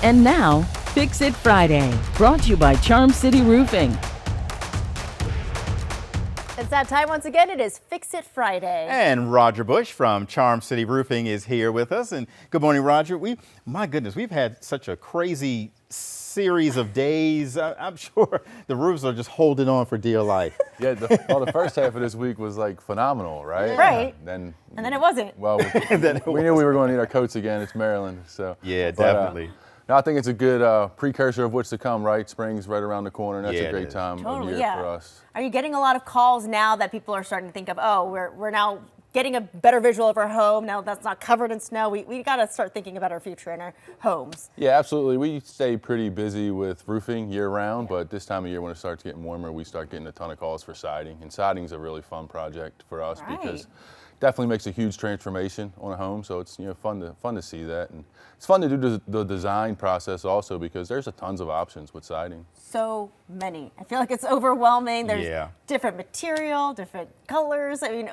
And now, Fix It Friday, brought to you by Charm City Roofing. It's that time once again. It is Fix It Friday. And Roger Bush from Charm City Roofing is here with us. And good morning, Roger. My goodness, we've had such a crazy series of days. I'm sure the roofs are just holding on for dear life. Yeah, the first half of this week was like phenomenal, right? Right. And then it wasn't. Well, we knew we were going to need our coats again. It's Maryland, so. Yeah, definitely. No, I think it's a good precursor of what's to come, right? Spring's right around the corner, and that's a great time of year for us. Are you getting a lot of calls now that people are starting to think of, oh, we're now getting a better visual of our home, now that's not covered in snow? We got to start thinking about our future in our homes. Yeah, absolutely. We stay pretty busy with roofing year-round, but this time of year when it starts getting warmer, we start getting a ton of calls for siding. And siding's a really fun project for us because definitely makes a huge transformation on a home, so it's fun to see that, and it's fun to do the design process also because there's tons of options with siding. So many. I feel like it's overwhelming. There's different material, different colors. I mean,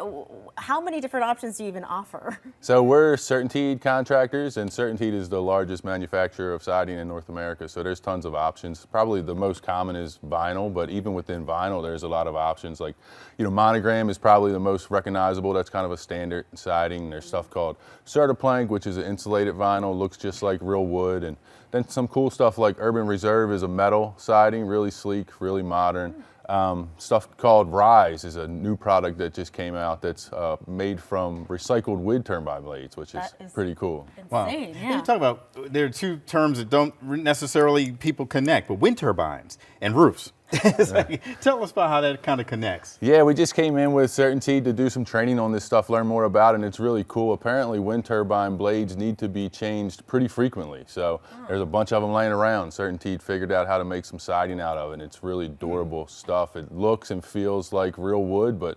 how many different options do you even offer? So we're Certainteed contractors, and Certainteed is the largest manufacturer of siding in North America. So there's tons of options. Probably the most common is vinyl, but even within vinyl, there's a lot of options. Like, monogram is probably the most recognizable. That's kind of a standard siding. There's stuff called Certainteed, which is an insulated vinyl, looks just like real wood, and then some cool stuff like Urban Reserve is a metal siding, really sleek, really modern. Stuff called Rise is a new product that just came out that's made from recycled wind turbine blades, which is pretty cool. Insane, yeah. You talk about, there are two terms that don't necessarily people connect, but wind turbines and roofs. Tell us about how that kind of connects. Yeah, we just came in with Certainteed to do some training on this stuff, learn more about it, and it's really cool. Apparently, wind turbine blades need to be changed pretty frequently, so there's a bunch of them laying around. Certainteed figured out how to make some siding out of it, and it's really durable stuff. It looks and feels like real wood, but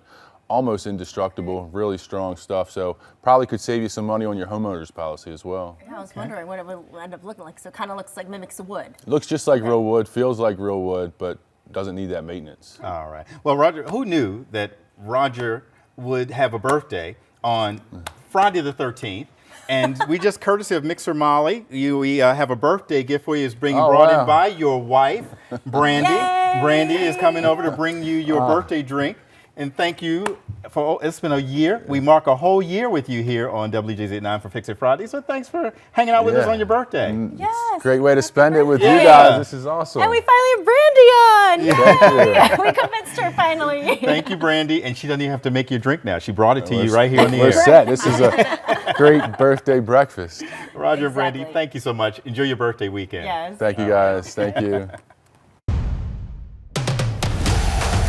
almost indestructible, really strong stuff, so probably could save you some money on your homeowner's policy as well. Yeah, I was wondering what it would end up looking like. So it kind of looks like, mimics the wood. It looks just like real wood, feels like real wood, but doesn't need that maintenance. All right. Well, Roger, who knew that Roger would have a birthday on Friday the 13th? And we just, courtesy of Mixer Molly, we have a birthday gift for you. It's brought in by your wife, Brandy. Yay! Brandy is coming over to bring you your birthday drink. And thank you for, it's been a year. We mark a whole year with you here on WJZ 9 for Fix It Friday. So thanks for hanging out with us on your birthday. Yes. Great way to spend it with you guys. This is awesome. And we finally have Brandy on. Yay! We convinced her finally. Thank you, Brandy. And she doesn't even have to make your drink now. She brought it to you right here on the air. We're set. This is a great birthday breakfast. Roger and Brandy, thank you so much. Enjoy your birthday weekend. Yes. Thank you, guys. Thank you.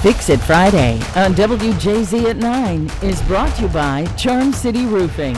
Fix It Friday on WJZ at 9 is brought to you by Charm City Roofing.